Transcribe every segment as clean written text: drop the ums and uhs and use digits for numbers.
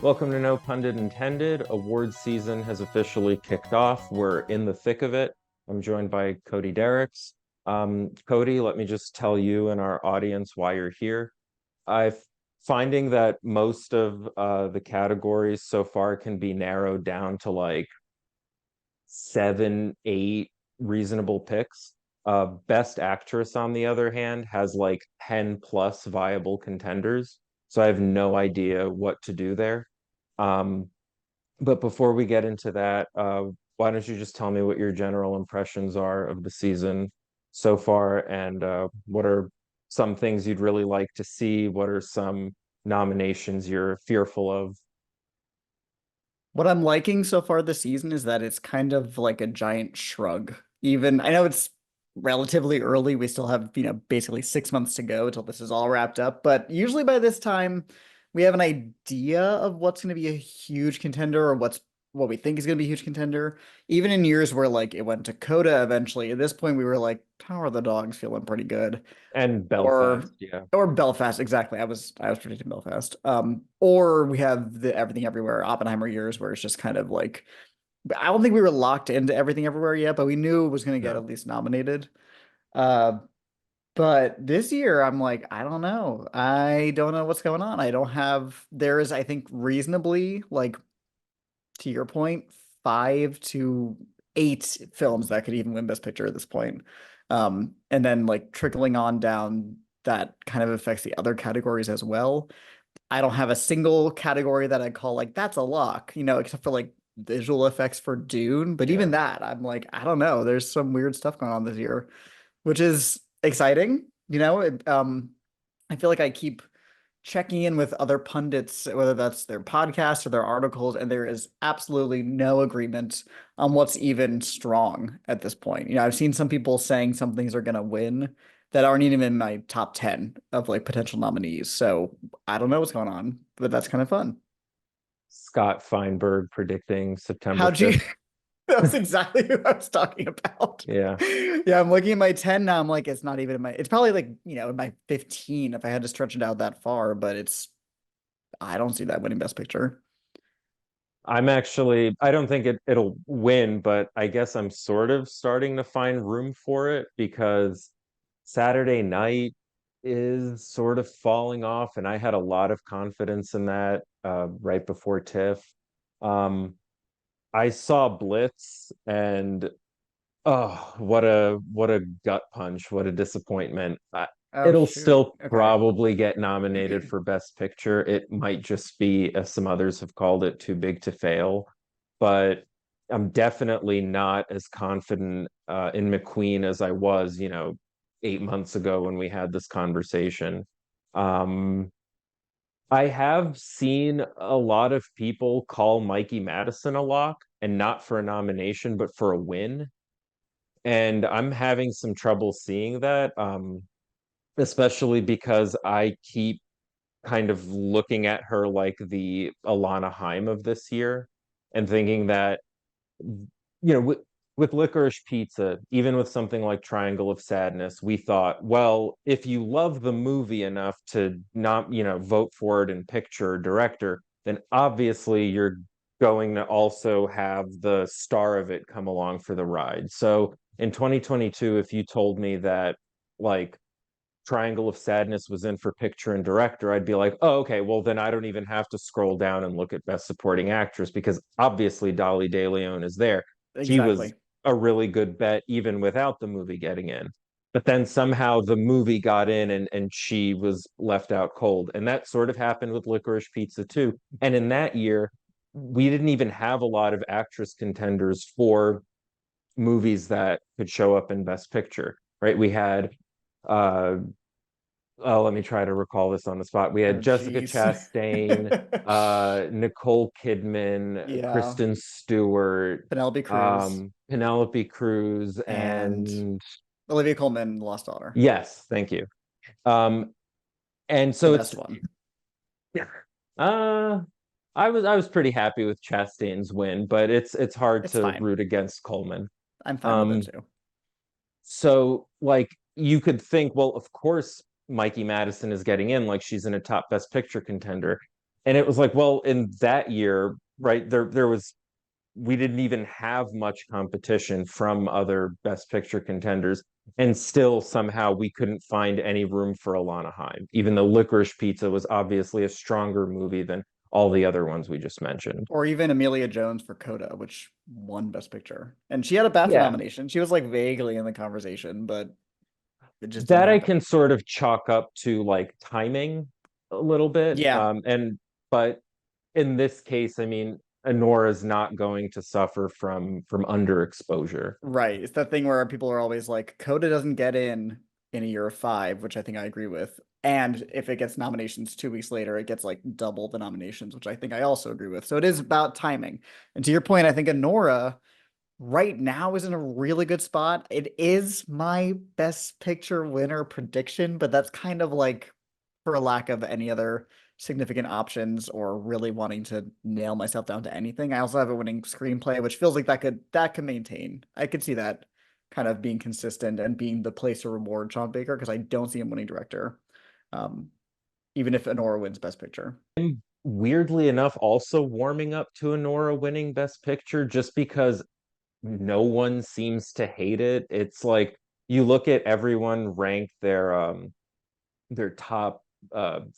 Welcome to No Pundit Intended. Awards season has officially kicked off. We're in the thick of it. I'm joined by Cody Dericks. Cody, let me just tell you and our audience why you're here. I'm finding that most of the categories so far can be narrowed down to like 7, 8 reasonable picks. Best Actress, on the other hand, has like 10 plus viable contenders. So I have no idea what to do there. Um, but before we get into that, why don't you just tell me what your general impressions are of the season so far, and what are some things you'd really like to see? What are some nominations you're fearful of? What I'm liking so far this season is that it's kind of like a giant shrug. Even I know it's relatively early. We still have, basically 6 months to go until this is all wrapped up. But usually by this time, we have an idea of what's going to be a huge contender or what we think is going to be a huge contender. Even in years where like it went to Coda eventually, at this point we were like, Tower of the Dogs feeling pretty good. And Or Belfast, yeah. or Belfast, exactly. I was predicting Belfast. Or we have the Everything Everywhere Oppenheimer years where it's just kind of like I don't think we were locked into Everything Everywhere yet, but we knew it was going to get No. at least nominated. Uh, but this year I'm like, I don't know. I don't know what's going on. I don't have there is, I think, reasonably, like, to your point, 5 to 8 films that could even win Best Picture at this point. And then like trickling on down, that kind of affects the other categories as well. I don't have a single category that I call like that's a lock, except for like visual effects for Dune. But even Yeah. that, I'm like, I don't know. There's some weird stuff going on this year, which is exciting. I feel like I keep checking in with other pundits, whether that's their podcasts or their articles, and there is absolutely no agreement on what's even strong at this point. I've seen some people saying some things are going to win that aren't even in my top 10 of like potential nominees. So I don't know what's going on, but that's kind of fun. Scott Feinberg predicting September How'd you? 5th. That's exactly who I was talking about. Yeah. Yeah, I'm looking at my 10 now. I'm like, it's not even in it's probably like, in my 15 if I had to stretch it out that far, but I don't see that winning Best Picture. I don't think it'll win, but I guess I'm sort of starting to find room for it because Saturday Night is sort of falling off, and I had a lot of confidence in that right before TIFF. Um, I saw Blitz, and oh, what a gut punch, what a disappointment. Oh, It'll shoot. still Okay. probably get nominated for Best Picture. It might just be, as some others have called it, too big to fail. But I'm definitely not as confident in McQueen as I was, 8 months ago when we had this conversation. Um, I have seen a lot of people call Mikey Madison a lock, and not for a nomination, but for a win. And I'm having some trouble seeing that, especially because I keep kind of looking at her like the Alana Haim of this year and thinking that, with Licorice Pizza, even with something like Triangle of Sadness, we thought, well, if you love the movie enough to not, vote for it in picture or director, then obviously you're going to also have the star of it come along for the ride. So in 2022, if you told me that like Triangle of Sadness was in for picture and director, I'd be like, oh, okay, well, then I don't even have to scroll down and look at Best Supporting Actress because obviously Dolly De Leon is there. She was Exactly. a really good bet even without the movie getting in. But then somehow the movie got in, and she was left out cold. And that sort of happened with Licorice Pizza too. And in that year, we didn't even have a lot of actress contenders for movies that could show up in Best Picture, right? We had uh oh, let me try to recall this on the spot. We Oh, had Jessica jeez. Chastain, Nicole Kidman, Yeah. Kristen Stewart, Penelope Cruz Penelope Cruz, and and Olivia Colman, The Lost Daughter. yes, thank you. Um, and The so best it's one. uh I was pretty happy with Chastain's win, but it's hard It's to fine. root against Coleman. I'm fine with it Um, too. So, like, you could think, well, of course, Mikey Madison is getting in, like she's in a top Best Picture contender. And it was like, well, in that year, right, there was we didn't even have much competition from other Best Picture contenders, and still somehow we couldn't find any room for Alana Haim, even though Licorice Pizza was obviously a stronger movie than all the other ones we just mentioned. Or even Amelia Jones for Coda, which won Best Picture. And she had a BAFTA Yeah, nomination. She was like vaguely in the conversation, but it just didn't that I happen. can sort of chalk up to like timing a little bit. Yeah, And but in this case, I mean, Anora's not going to suffer from underexposure. right. It's that thing where people are always like, Coda doesn't get in a year of five, which I think I agree with. And if it gets nominations 2 weeks later, it gets like double the nominations, which I think I also agree with. So it is about timing. And to your point, I think Anora right now is in a really good spot. It is my best picture winner prediction, but that's kind of like for lack of any other significant options or really wanting to nail myself down to anything. I also have a winning screenplay, which feels like that could maintain. I could see that kind of being consistent and being the place to reward Sean Baker because I don't see him winning director. Um, even if Anora wins Best Picture. Weirdly enough, also warming up to Anora winning Best Picture just because no one seems to hate it. It's like you look at everyone rank their top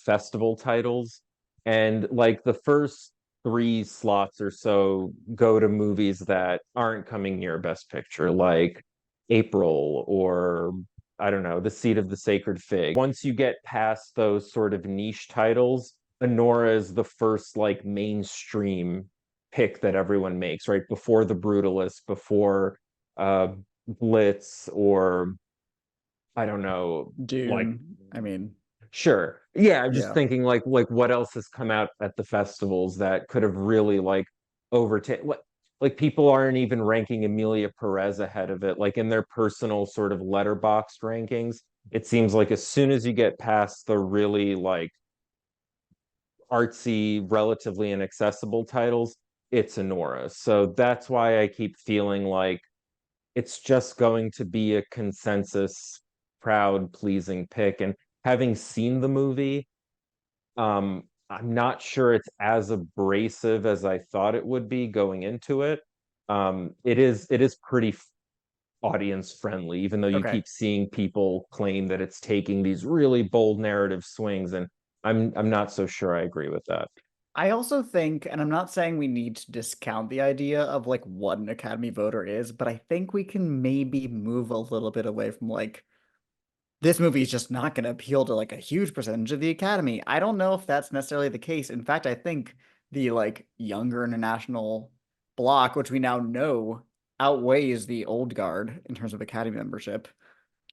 festival titles, and like the first three slots or so go to movies that aren't coming near Best Picture, like April or I don't know, The Seat of the Sacred Fig. Once you get past those sort of niche titles, Honora is the first like mainstream pick that everyone makes, right? Before The Brutalist, before uh Blitz, or I don't know, like Dune. I mean, sure. Yeah, I'm just yeah. thinking like what else has come out at the festivals that could have really like overtaken what like people aren't even ranking Emilia Perez ahead of it. Like in their personal sort of letterboxed rankings, it seems like as soon as you get past the really like artsy, relatively inaccessible titles, it's Honora. So that's why I keep feeling like it's just going to be a consensus crowd pleasing pick. And having seen the movie, I'm not sure it's as abrasive as I thought it would be going into it. It is pretty audience friendly, even though you Okay. keep seeing people claim that it's taking these really bold narrative swings, and I'm not so sure I agree with that. I also think, and I'm not saying we need to discount the idea of like what an Academy voter is, but I think we can maybe move a little bit away from like this movie is just not going to appeal to like a huge percentage of the Academy. I don't know if that's necessarily the case. In fact, I think the like younger international block, which we now know outweighs the old guard in terms of Academy membership,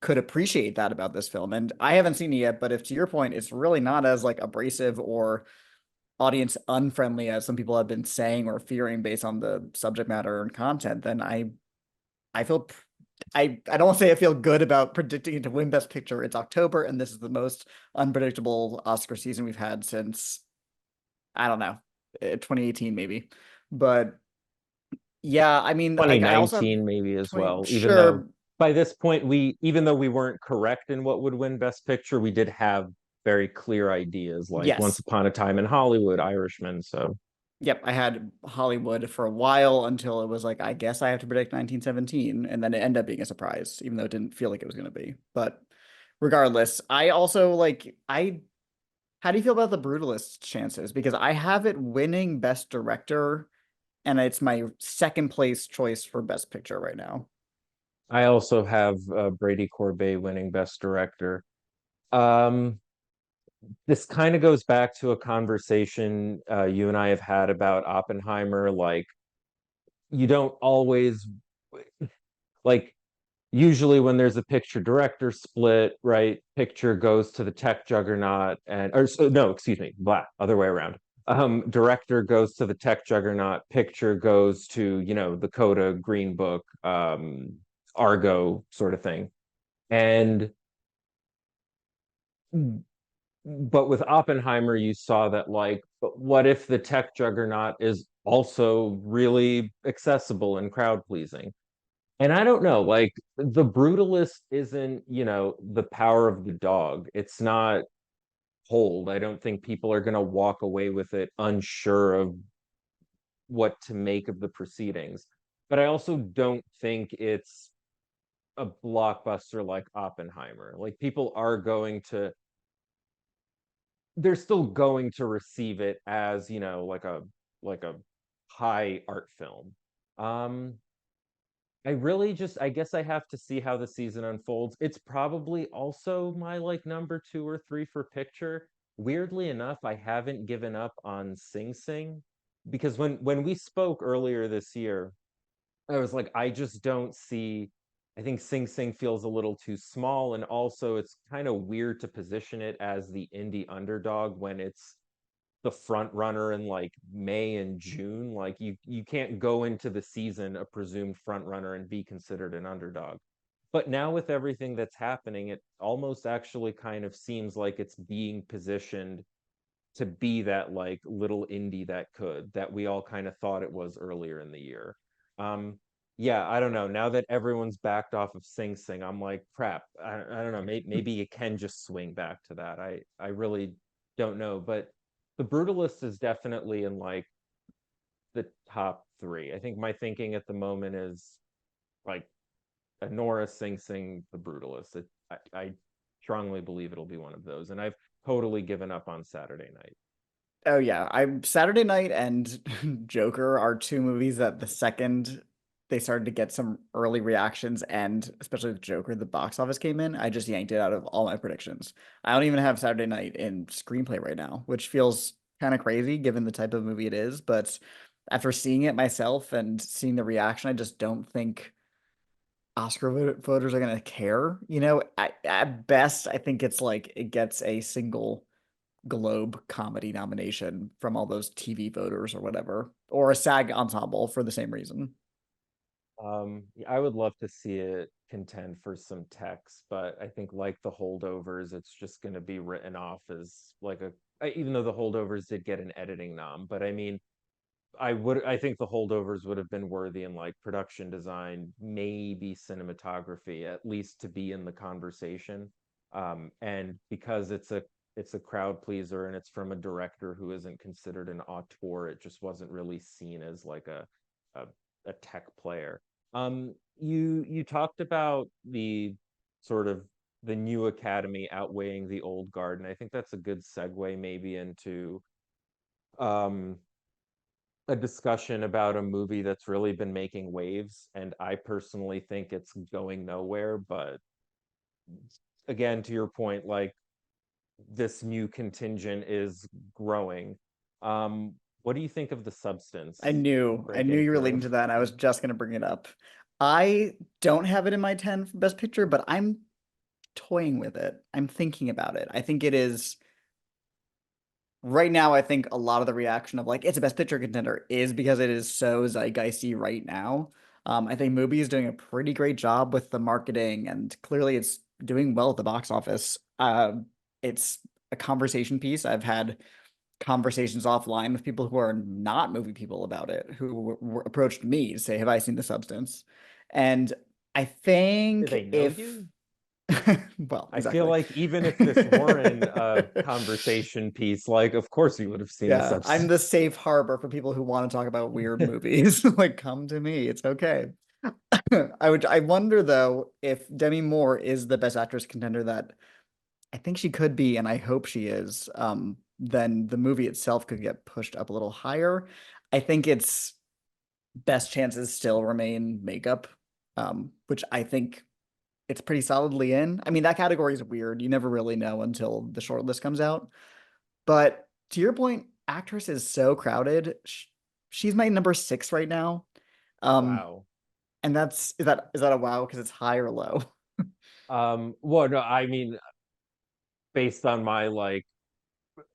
could appreciate that about this film. And I haven't seen it yet, but if to your point, it's really not as like abrasive or audience unfriendly as some people have been saying or fearing based on the subject matter and content, then I feel I don't want to say I feel good about predicting it to win Best Picture. It's October, and this is the most unpredictable Oscar season we've had since I don't know, 2018 maybe. But yeah, I mean, I also have 2019 maybe as 20 well, even though sure. by this point even though we weren't correct in what would win Best Picture, we did have very clear ideas like Once Yes. Upon a Time in Hollywood, Irishman. So Yep, I had Hollywood for a while until it was like, I guess I have to predict 1917, and then it ended up being a surprise, even though it didn't feel like it was going to be. But regardless, I also like I how do you feel about the Brutalist chances? Because I have it winning Best Director, and it's my second place choice for Best Picture right now. I also have Brady Corbet winning Best Director. Um, this kind of goes back to a conversation you and I have had about Oppenheimer. Like, you don't always like usually when there's a picture director split, right? Picture goes to the tech juggernaut, and or so, no, excuse me, blah, other way around. Director goes to the tech juggernaut, picture goes to, the Coda, Green Book, Argo sort of thing. And but with Oppenheimer, you saw that like, but what if the tech juggernaut is also really accessible and crowd pleasing? And I don't know, like The Brutalist isn't, the power of the dog. It's not hold. I don't think people are going to walk away with it unsure of what to make of the proceedings. But I also don't think it's a blockbuster like Oppenheimer. Like people are going to, they're still going to receive it as, like a high art film. Um, I really just, I guess I have to see how the season unfolds. It's probably also my like number two or three for picture. Weirdly enough, I haven't given up on Sing Sing because when we spoke earlier this year, I was like, I just don't see. I think Sing Sing feels a little too small, and also it's kind of weird to position it as the indie underdog when it's the front runner in like May and June. Like you can't go into the season a presumed front runner and be considered an underdog. But now with everything that's happening, it almost actually kind of seems like it's being positioned to be that like little indie that we all kind of thought it was earlier in the year. Um, yeah, I don't know. Now that everyone's backed off of Sing Sing, I'm like, crap. I don't know. Maybe you can just swing back to that. I really don't know. But The Brutalist is definitely in like the top three. I think my thinking at the moment is like Anora, Sing Sing, The Brutalist. I strongly believe it'll be one of those, and I've totally given up on Saturday Night. Oh yeah, I'm Saturday Night and Joker are two movies that the second they started to get some early reactions, and especially with Joker, the box office came in, I just yanked it out of all my predictions. I don't even have Saturday Night in screenplay right now, which feels kind of crazy given the type of movie it is, but after seeing it myself and seeing the reaction, I just don't think Oscar voters are gonna care. At best, I think it's like it gets a single Globe comedy nomination from all those TV voters or whatever, or a SAG ensemble for the same reason. Yeah, I would love to see it contend for some text, but I think like the holdovers, it's just going to be written off as like even though the holdovers did get an editing nom, but I mean, I think the holdovers would have been worthy in like production design, maybe cinematography, at least to be in the conversation. And because it's a crowd pleaser and it's from a director who isn't considered an auteur, it just wasn't really seen as like a, a tech player. You talked about the sort of the new academy outweighing the old guard, and I think that's a good segue maybe into um a discussion about a movie that's really been making waves, and I personally think it's going nowhere. But again, to your point, like this new contingent is growing. Um, what do you think of The Substance I knew breaking you were through? leading to that. And I was just going to bring it up. I don't have it in my 10 for Best Picture, but I'm toying with it. I'm thinking about it. I think it is right now. I think a lot of the reaction of like it's a Best Picture contender is because it is so zeitgeisty right now. I think Mubi is doing a pretty great job with the marketing, and clearly it's doing well at the box office. It's a conversation piece. I've had conversations offline with people who are not movie people about it, who approached me to say, "Have I seen The Substance?" And I Do think they know if, you? well, I feel exactly. like even if this weren't a conversation piece, like of course you would have seen The Yeah, I'm Substance. the safe harbor for people who want to talk about weird movies. Like, come to me. It's okay. I wonder though if Demi Moore is the best actress contender that I think she could be, and I hope she is, then the movie itself could get pushed up a little higher. I think its best chances still remain makeup, which I think it's pretty solidly in. I mean, that category is weird. You never really know until the short list comes out. But to your point, actress is so crowded. She's my number six right now. Um, Wow. and is that a wow because it's high or low? Well, no, I mean, based on my like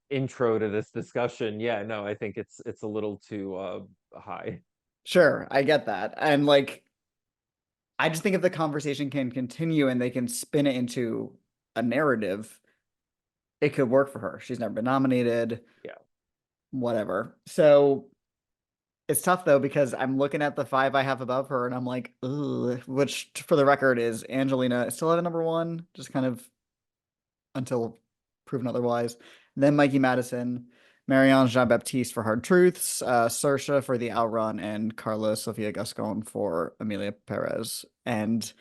intro to this discussion, yeah, no, I think it's a little too high. Sure, I get that. And like, I just think if the conversation can continue and they can spin it into a narrative, it could work for her. She's never been nominated, Yeah. whatever. So it's tough though because I'm looking at the five I have above her and I'm like, ugh, which for the record is Angelina still have a number one, just kind of until proven otherwise. then Mikey Madison, Marianne Jean-Baptiste for Hard Truths, Saoirse for The Outrun, and Carla Sofia Gascon for Amelia Perez. And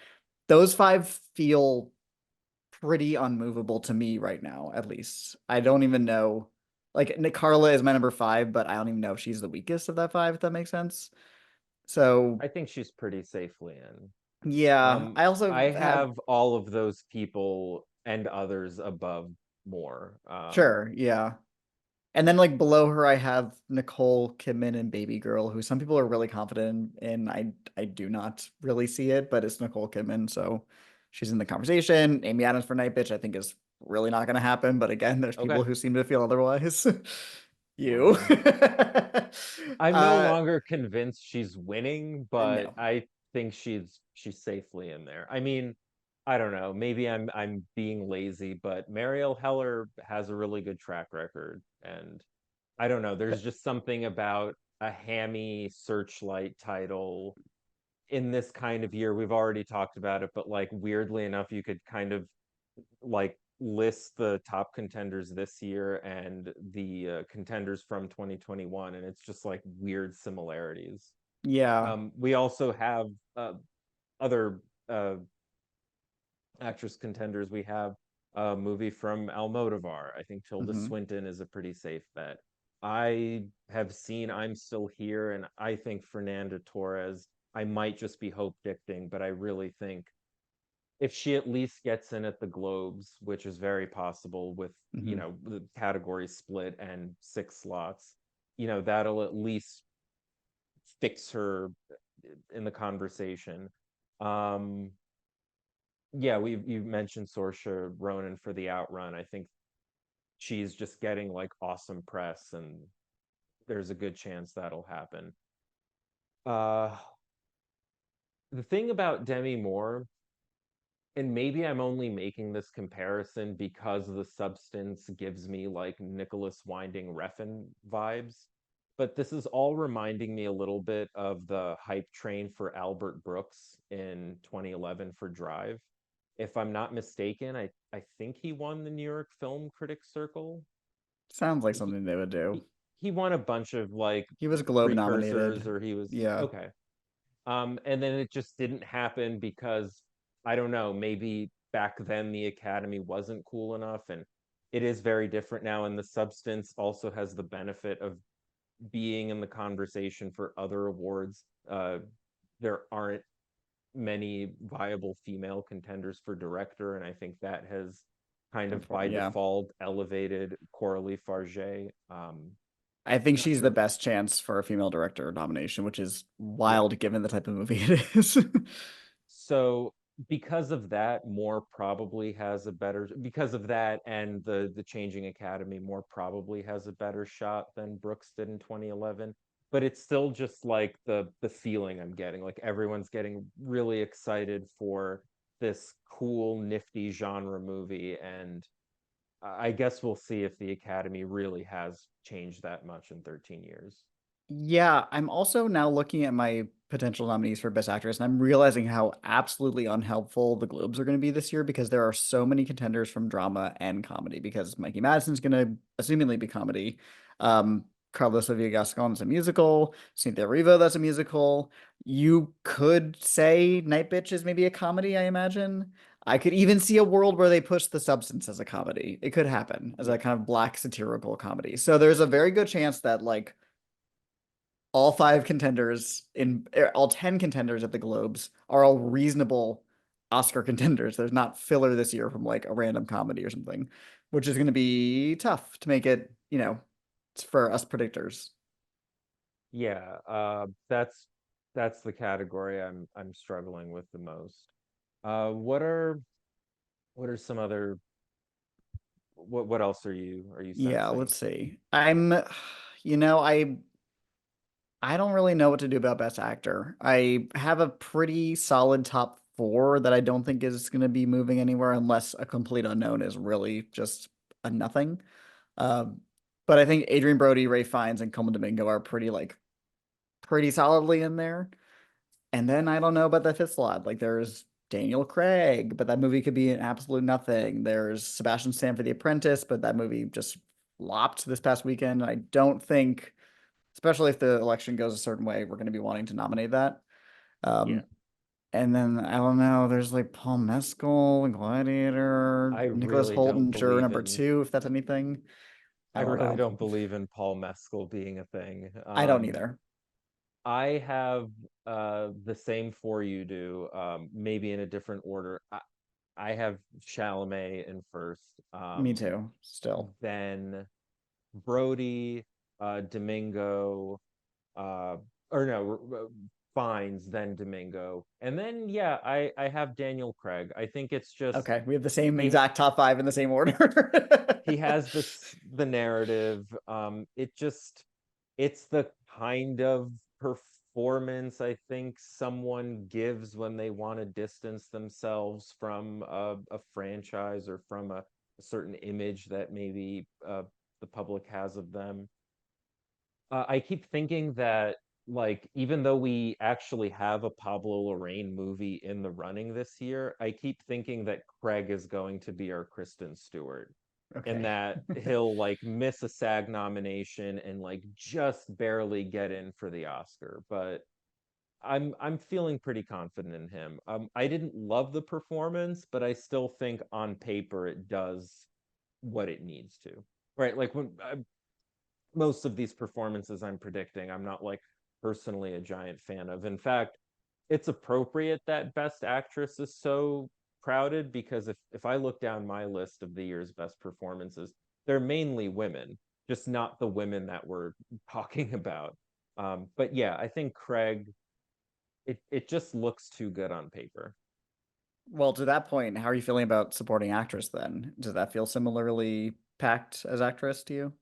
those five feel pretty unmovable to me right now, at least. I don't even know. Like, Nick Carla is my number five, but I don't even know if she's the weakest of that five, if that makes sense. So, I think she's pretty safely in. yeah, I also I have, have all of those people and others above more. sure, yeah. And then like below her, I have Nicole Kidman and Baby Girl, who some people are really confident in. I do not really see it, but it's Nicole Kidman, so she's in the conversation. Amy Adams for Night Bitch, I think is really not going to happen. But again, there's people Okay, who seem to feel otherwise. You. whatever. I'm no uh, longer convinced she's winning, but no. I think she's safely in there. I mean, I don't know. Maybe I'm being lazy, but Mariel Heller has a really good track record, and I don't know. There's just something about a hammy Searchlight title in this kind of year. We've already talked about it, but like weirdly enough, you could kind of like list the top contenders this year and the contenders from 2021, and it's just like weird similarities. Yeah. We also have other actress contenders. We have a movie from Almodovar. I think Tilda Hmm. Swinton is a pretty safe bet. I have seen I'm Still Here, and I think Fernanda Torres. I might just be hope dicting, but I really think if she at least gets in at the Globes, which is very possible with, Hmm. the category split and 6 slots, that'll at least fix her in the conversation. Um, yeah, you mentioned Saoirse Ronan for The Outrun. I think she's just getting like awesome press, and there's a good chance that'll happen. Uh, the thing about Demi Moore, and maybe I'm only making this comparison because the substance gives me like Nicholas Winding Refn vibes, but this is all reminding me a little bit of the hype train for Albert Brooks in 2011 for Drive. If I'm not mistaken, I think he won the New York Film Critics Circle. Sounds like He something they would do. he won a bunch of like He was Globe precursors, nominated. or he was Yeah. okay. And then it just didn't happen because I don't know, maybe back then the Academy wasn't cool enough, and it is very different now. And the substance also has the benefit of being in the conversation for other awards. There aren't many viable female contenders for director, and I think that has kind of by Yeah. default elevated Coralie Farge. I think Not she's the sure. best chance for a female director nomination, which is Yeah. wild given the type of movie it is. So because of that, more probably has a better, because of that and the changing academy, more probably has a better shot than Brooks did in 2011. But it's still just like the feeling I'm getting. Like everyone's getting really excited for this cool, nifty genre movie. And I guess we'll see if the Academy really has changed that much in 13 years. Yeah, I'm also now looking at my potential nominees for Best Actress, and I'm realizing how absolutely unhelpful the Globes are going to be this year because there are so many contenders from drama and comedy. Because Mikey Madison's going to assumingly be comedy. Carlos Sofia Gascon is a musical. Cynthia Erivo, that's a musical. You could say Night Bitch is maybe a comedy, I imagine. I could even see a world where they push The Substance as a comedy. It could happen as a Yeah. kind of black satirical comedy. So there's a very good chance that like all five contenders in all 10 contenders at the Globes are all reasonable Oscar contenders. There's not filler this year from like a random comedy or something, which is going to be tough to make it, for us predictors. Yeah, that's the category I'm struggling with the most. Uh, what are what are some other what else are you Yeah, sensing? let's see. You know, I don't really know what to do about Best Actor. I have a pretty solid top four that I don't think is going to be moving anywhere unless a complete unknown is really just a nothing. Um, but I think Adrian Brody, Ray Fiennes, and Coleman Domingo are pretty solidly in there. And then I don't know about the fifth slot. Like there's Daniel Craig, but that movie could be an absolute nothing. There's Sebastian Stan for The Apprentice, but that movie just flopped this past weekend. I don't think, especially if the election goes a certain way, we're going to be wanting to nominate that. Yeah, Um, and then I don't know, there's like Paul Mescal, Gladiator, I Nicholas really Holt, don't and Juror believe number in two, if that's anything. I I don't really know. don't believe in Paul Mescal being a thing. I don't either. I have the same four you do, maybe in a different order. I have Chalamet in first, Me too, still. then Brody, Domingo, uh, or no, Fines, then Domingo, and then yeah, I have Daniel Craig. I think it's just Okay, we have the same he exact top five in the same order. he has the narrative. It's the kind of performance I think someone gives when they want to distance themselves from a franchise or from a certain image that maybe the public has of them. I keep thinking that, like, even though we actually have a Pablo Larraín movie in the running this year, I keep thinking that Craig is going to be our Kristen Stewart, and Okay. that he'll like miss a SAG nomination and like just barely get in for the Oscar. But I'm feeling pretty confident in him. I didn't love the performance, but I still think on paper it does what it needs to. Right, like when most of these performances I'm predicting, I'm not like personally a giant fan of. In fact, it's appropriate that Best Actress is so crowded because if I look down my list of the year's best performances, they're mainly women, just not the women that we're talking about. But yeah, I think Craig, it just looks too good on paper. Well, to that point, how are you feeling about supporting actress then? Does that feel similarly packed as actress to you?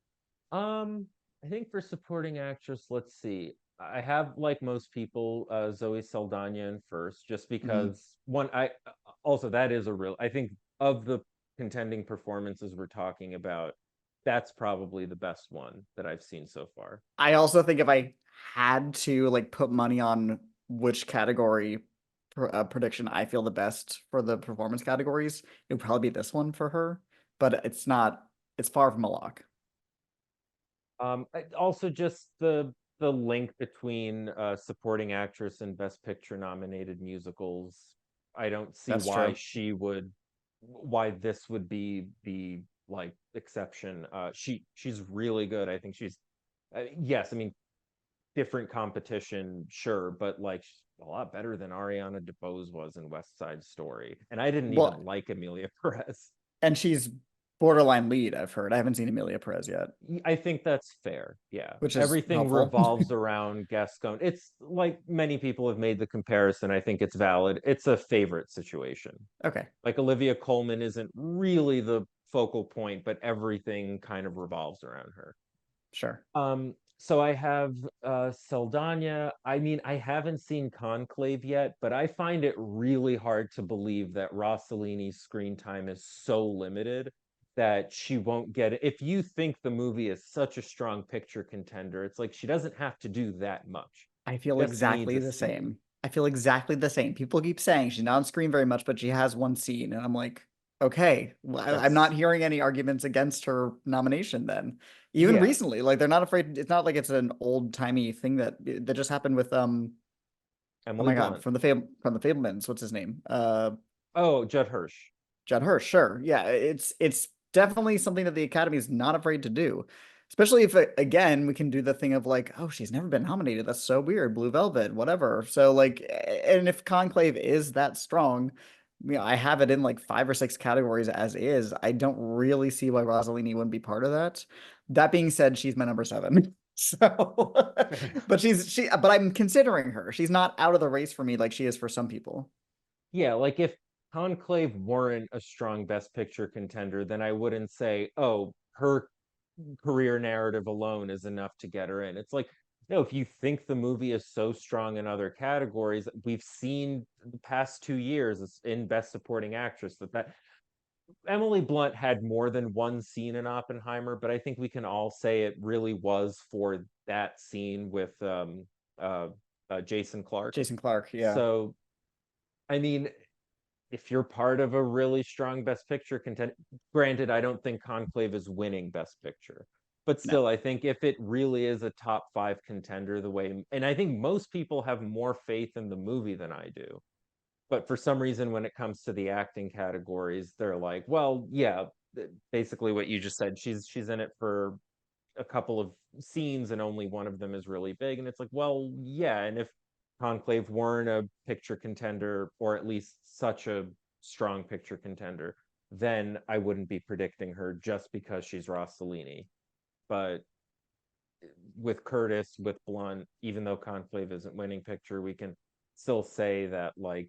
Um, I think for supporting actress, let's see. I have, like most people, Zoe Saldana in first, just Hmm. because one, I also that is a real. I think of the contending performances we're talking about, that's probably the best one that I've seen so far. I also think if I had to like put money on which category prediction I feel the best for the performance categories, it would probably be this one for her, but it's not, it's far from a lock. Also just the link between supporting actress and Best Picture nominated musicals. I don't see That's true. why this would be the like exception. She's really good. I think she's yes, I mean different competition, sure, but like she's a lot better than Ariana DeBose was in West Side Story. And I didn't even Well, like Amelia Perez. and she's borderline lead, I've heard. I haven't seen Amelia Perez yet, I think that's fair. Yeah. which is Everything helpful. revolves around Gascon. It's like many people have made the comparison. I think it's valid. It's a favorite situation. Okay, Like Olivia Colman isn't really the focal point, but everything kind of revolves around her. sure. So I have Saldana. I mean, I haven't seen Conclave yet, but I find it really hard to believe that Rossellini's screen time is so limited that she won't get it. If you think the movie is such a strong picture contender, it's like she doesn't have to do that much. I feel Just needs exactly a the scene. same. I feel exactly the same. People keep saying she's not on screen very much, but she has one scene. And I'm like, okay, well, I'm not That's hearing any arguments against her nomination then. Even yeah, recently, like they're not afraid. It's not like it's an old-timey thing that just happened with oh Emily my God, Blunt. from the Fablemans, what's his name? Oh, Judd Hirsch. Judd Hirsch, sure. Yeah, it's definitely something that the Academy is not afraid to do. Especially if again we can do the thing of like, oh, she's never been nominated. That's so weird. Blue Velvet, whatever. So like, and if Conclave is that strong, I have it in like five or six categories as is. I don't really see why Rossellini wouldn't be part of that. That being said, she's my number seven. So, but I'm considering her. She's not out of the race for me like she is for some people. Yeah, like if Conclave weren't a strong Best Picture contender, then I wouldn't say, oh, her career narrative alone is enough to get her in. It's like, no, if you think the movie is so strong in other categories, we've seen the past 2 years in Best Supporting Actress that Emily Blunt had more than one scene in Oppenheimer, but I think we can all say it really was for that scene with uh, Jason Clark. Jason Clark, yeah. So, I mean, if you're part of a really strong Best Picture contender, granted, I don't think Conclave is winning Best Picture, but No. still, I think if it really is a top five contender, the way, and I think most people have more faith in the movie than I do. But for some reason, when it comes to the acting categories, they're like, well, yeah, basically what you just said. She's in it for a couple of scenes and only one of them is really big. And it's like, well, yeah. And if Conclave weren't a picture contender, or at least such a strong picture contender, then I wouldn't be predicting her just because she's Rossellini. But with Curtis, with Blunt, even though Conclave isn't winning picture, we can still say that like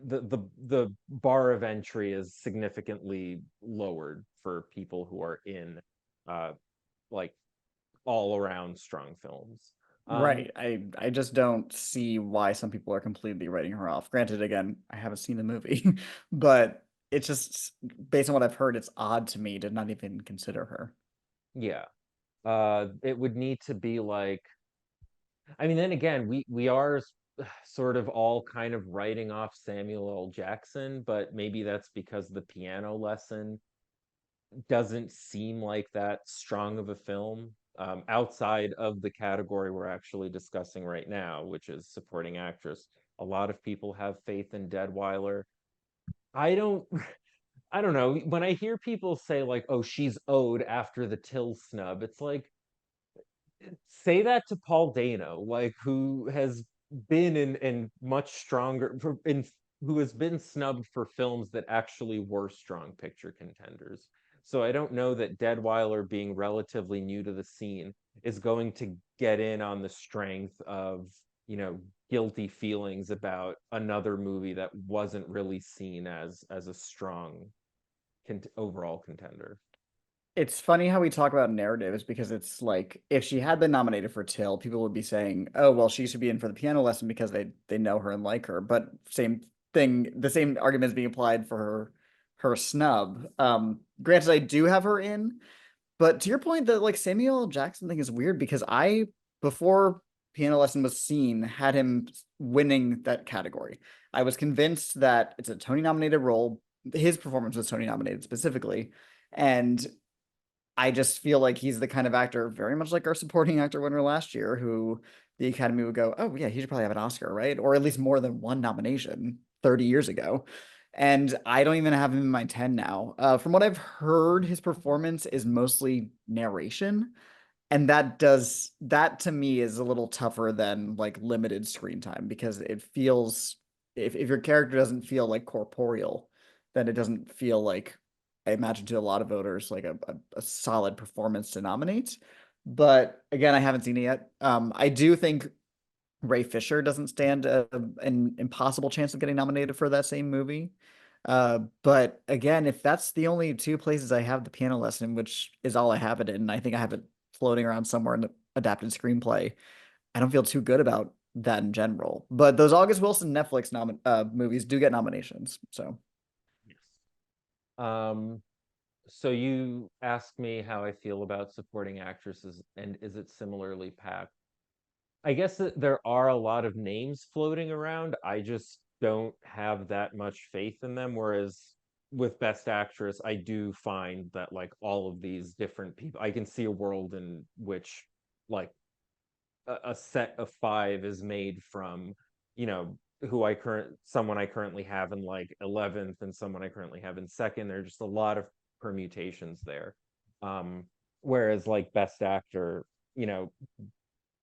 the bar of entry is significantly lowered for people who are in uh like all around strong films. Um, Right. I just don't see why some people are completely writing her off. Granted, again, I haven't seen the movie, but it's just based on what I've heard, it's odd to me to not even consider her. yeah. It would need to be like, I mean, then again, we are sort of all kind of writing off Samuel L. Jackson, but maybe that's because the piano lesson doesn't seem like that strong of a film. Outside of the category we're actually discussing right now, which is supporting actress. A lot of people have faith in Deadweiler. I don't I don't know. When I hear people say like, "Oh, she's owed after the Till snub," it's like say that to Paul Dano, like who has been in much stronger in who has been snubbed for films that actually were strong picture contenders. So I don't know that Deadweiler being relatively new to the scene is going to get in on the strength of, you know, guilty feelings about another movie that wasn't really seen as a strong overall contender. It's funny how we talk about narratives because it's like if she had been nominated for Till, people would be saying, "Oh, well, she should be in for the piano lesson because they know her and like her." But same thing, the same argument is being applied for her snub. Granted, I do have her in, but to your point, the like Samuel L. Jackson thing is weird because I before piano lesson was seen had him winning that category. I was convinced that it's a Tony nominated role. His performance was Tony nominated specifically, and I just feel like he's the kind of actor, very much like our supporting actor winner last year, who the Academy would go, oh, yeah, he should probably have an Oscar, right? Or at least more than one nomination 30 years ago. And I don't even have him in my 10 now. From what I've heard, his performance is mostly narration. And that to me is a little tougher than like limited screen time because it feels, if your character doesn't feel like corporeal, then it doesn't feel like, I imagine to a lot of voters, like a solid performance to nominate. But again, I haven't seen it yet. I do think Ray Fisher doesn't stand an impossible chance of getting nominated for that same movie. But again, if that's the only two places I have the piano lesson, which is all I have it in, I think I have it floating around somewhere in the adapted screenplay. I don't feel too good about that in general. But those August Wilson Netflix movies do get nominations. So Yes. Um, so you asked me how I feel about supporting actresses, and is it similarly packed? I guess that there are a lot of names floating around. I just don't have that much faith in them. Whereas with Best Actress, I do find that like all of these different people, I can see a world in which like a set of five is made from, you know, someone I currently have in like 11th and someone I currently have in second. There's just a lot of permutations there. Um, Whereas like Best Actor, you know,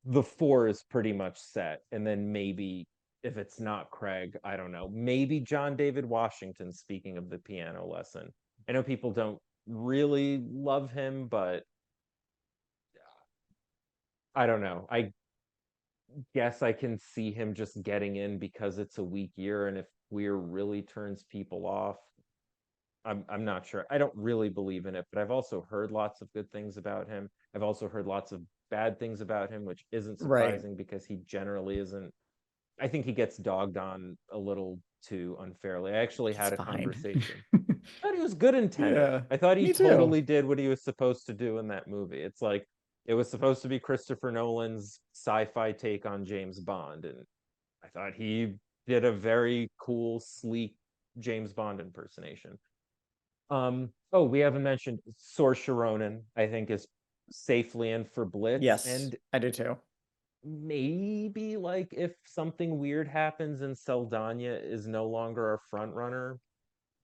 the four is pretty much set. And then maybe if it's not Craig, I don't know, maybe John David Washington, speaking of the piano lesson. I know people don't really love him, but I don't know. I guess I can see him just getting in because it's a weak year. And if Weir really turns people off, I'm not sure. I don't really believe in it, but I've also heard lots of good things about him. I've also heard lots of bad things about him, which isn't right, surprising because he generally isn't. I think he gets dogged on a little too unfairly. I actually he's had a fine. conversation. I thought he was good in Tenet. Yeah, I thought he me too. totally did what he was supposed to do in that movie. It's like it was supposed to be Christopher Nolan's sci-fi take on James Bond, and I thought he did a very cool, sleek, James Bond impersonation. Oh, we haven't mentioned Saoirse Ronan, I think is safely in for Blitz, Yes, and I do too. maybe like if something weird happens and Saldana is no longer a front runner,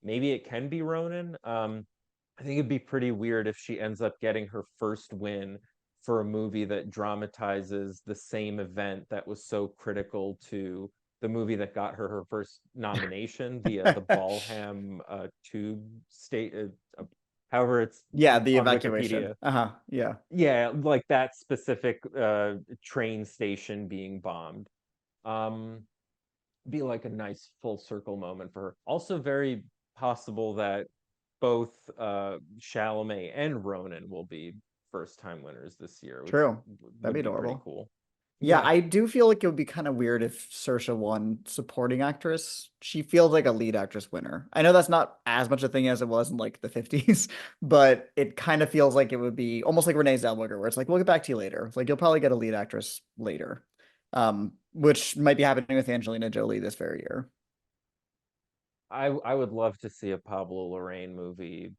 maybe it can be Ronan. I think it'd be pretty weird if she ends up getting her first win for a movie that dramatizes the same event that was so critical to the movie that got her first nomination, the Balham tube state, however it's Yeah, the on evacuation. Wikipedia. Uh-huh. Yeah. Yeah, like that specific train station being bombed. Um, be like a nice full circle moment for her. Also, very possible that both Chalamet and Ronan will be first time winners this year, which True. That'd be would be pretty adorable. cool. Yeah, Yeah, I do feel like it would be kind of weird if Saoirse won supporting actress. She feels like a lead actress winner. I know that's not as much a thing as it was in like the 50s, but it kind of feels like it would be almost like Renee Zellweger, where it's like, we'll get back to you later. Like you'll probably get a lead actress later. Which might be happening with Angelina Jolie this very year. I would love to see a Pablo Larraín movie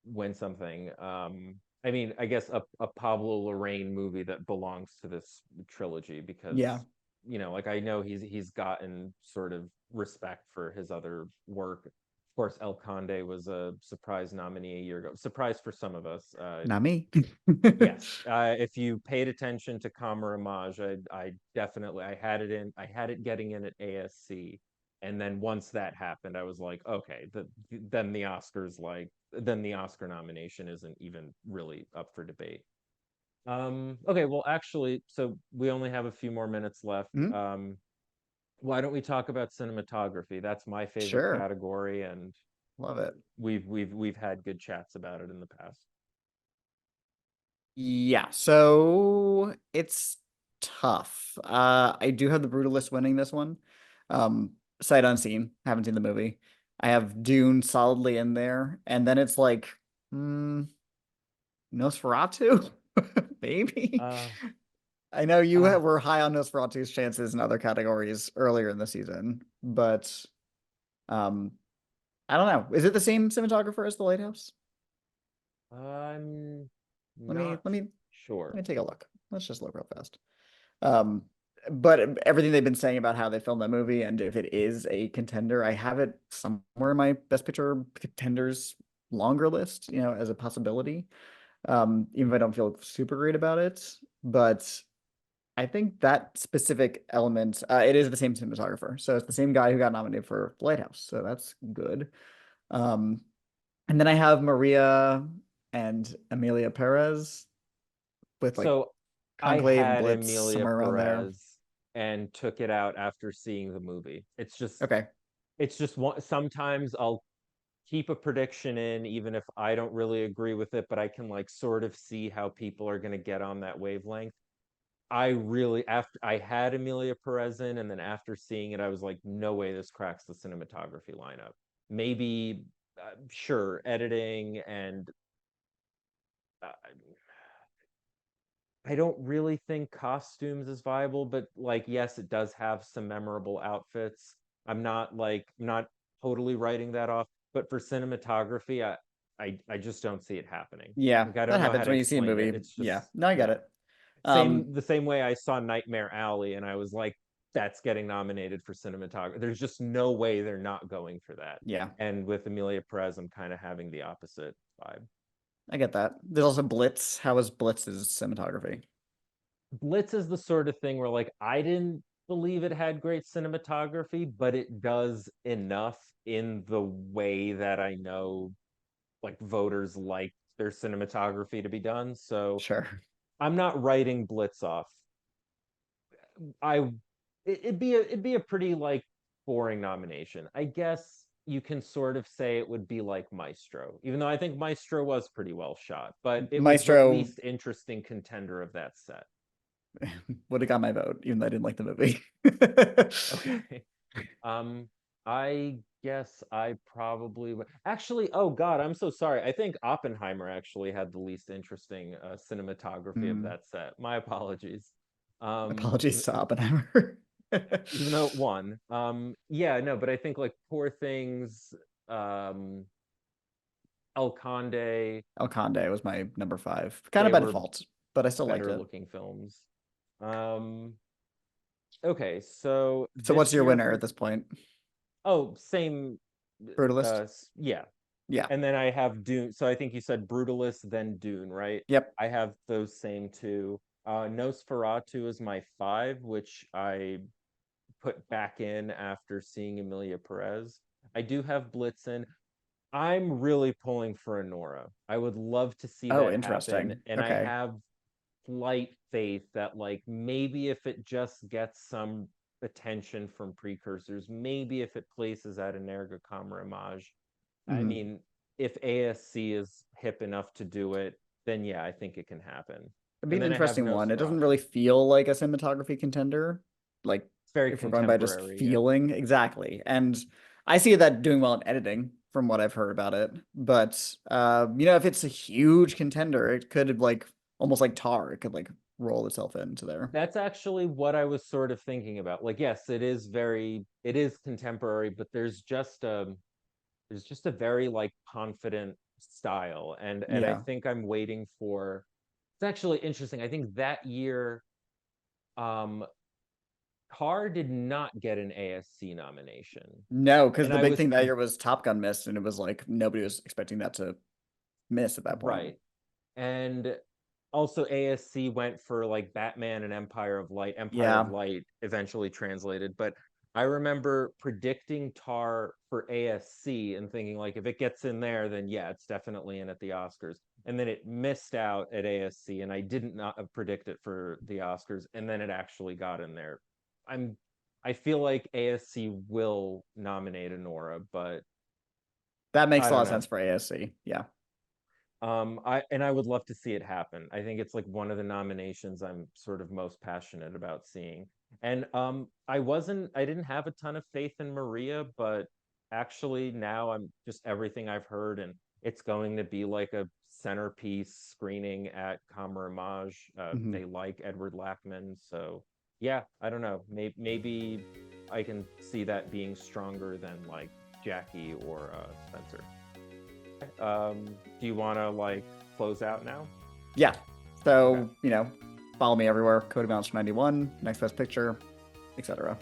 win something. I mean, I guess a Pablo Larraín movie that belongs to this trilogy Yeah. because, like I know he's gotten sort of respect for his other work. Of course, El Conde was a surprise nominee a year ago. Surprise for some of us. Not me. Yes, if you paid attention to Camarade, I definitely I had it getting in at ASC, and then once that happened, I was like, okay, then the Oscars then the Oscar nomination isn't even really up for debate. Okay, well, actually, so we only have a few more minutes left. Mhm. Why don't we talk about cinematography? That's my favorite Sure. category, and Love it. we've had good chats about it in the past. Yeah, so it's tough. I do have the Brutalist winning this one. Sight unseen. Haven't seen the movie. I have Dune solidly in there, and then it's like, hmm, Nosferatu, maybe. Uh, I know uh, were high on Nosferatu's chances in other categories earlier in the season, but um, I don't know. Is it the same cinematographer as The Lighthouse? I'm Let me not let me let sure. me take a look. Let's just look real fast. Um, but everything they've been saying about how they filmed that movie and if it is a contender, I have it somewhere in my Best Picture contenders longer list, as a possibility. Even if I don't feel super great about it. But I think that specific element, it is the same cinematographer. So it's the same guy who got nominated for The Lighthouse. So that's good. Um, and then I have Maria and Amelia Perez with like So I Conclave and had Blitz Emilia somewhere around there. Perez and took it out after seeing the movie. Okay. It's just one, sometimes I'll keep a prediction in even if I don't really agree with it, but I can like sort of see how people are going to get on that wavelength. I really after I had Emilia Perez in, and then after seeing it, I was like, no way this cracks the cinematography lineup. Maybe, sure, editing and uh, I don't really think costumes is viable, but like, yes, it does have some memorable outfits. I'm not totally writing that off, but for cinematography, I just don't see it happening. Yeah, Like, I that don't know how happens to when you see a explain it. movie. It's Yeah. just, No, I get yeah. it. Um, The same way I saw Nightmare Alley and I was like, that's getting nominated for cinematography. There's just no way they're not going for that. yeah, And with Emilia Perez, I'm kind of having the opposite vibe. I get that. There's also Blitz. How is Blitz's cinematography? Blitz is the sort of thing where like I didn't believe it had great cinematography, but it does enough in the way that I know like voters like their cinematography to be done. So Sure. I'm not writing Blitz off. I it'd be a pretty like boring nomination. I guess you can sort of say it would be like Maestro, even though I think Maestro was pretty well shot, but it was the Maestro least interesting contender of that set. would have got my vote, even though I didn't like the movie. Okay. Um, I guess I probably would. Actually, oh God, I'm so sorry. I think Oppenheimer actually had the least interesting cinematography of Hmm. that set. My apologies. Apologies to Oppenheimer. even though it won. Yeah, no, but I think like Poor Things, um, El Conde, El Conde was my number 5. Kind of they by were default, but I still liked better it. looking films. Um, okay, so So what's this your year winner for at this point? same, Brutalist? yeah. Yeah. And then I have Dune. So I think you said Brutalist, then Dune, right? Yep. I have those same two. Nosferatu is my 5, which I put back in after seeing Emilia Perez. I do have Blitzen. I'm really pulling for Anora. I would love to see Oh, that happen, interesting. and I Okay. have slight faith that like maybe if it just gets some attention from precursors, maybe if it places at Energa Comramage, I Mhm. mean, if ASC is hip enough to do it, then yeah, I think it can happen. It'd be And an then I have interesting one. It doesn't really Nosferatu. feel like a cinematography contender. Like, It's very if we're going by just contemporary. Yeah. feeling, exactly. And I see that doing well in editing from what I've heard about it. But if it's a huge contender, it could like almost like Tar, it could like roll itself into there. That's actually what I was sort of thinking about. Like, yes, it is contemporary, but there's just a very like confident style. And I Yeah. think I'm waiting for, it's actually interesting. I think that year, um, Tar did not get an ASC nomination. No, because And the I big was thing that year was Top Gun missed, and it was like nobody was expecting that to miss at that point. right. And also ASC went for like Batman and Empire of Light. Empire of Yeah. Light eventually translated, but I remember predicting Tar for ASC and thinking like if it gets in there, then yeah, it's definitely in at the Oscars. And then it missed out at ASC, and I didn't not predict it for the Oscars, and then it actually got in there. I'm I feel like ASC will nominate Anora, but That makes I a lot don't of know. sense for ASC. Yeah. I would love to see it happen. I think it's like one of the nominations I'm sort of most passionate about seeing. And I didn't have a ton of faith in Maria, but actually now I'm just everything I've heard, and it's going to be like a centerpiece screening at Camarage. Mhm. They like Edward Lackman, so yeah, I don't know. Maybe I can see that being stronger than like Jackie or Spencer. Do you want to like close out now? Yeah. Okay. So, follow me everywhere. Cody Mounts 91, Next Best Picture, etc.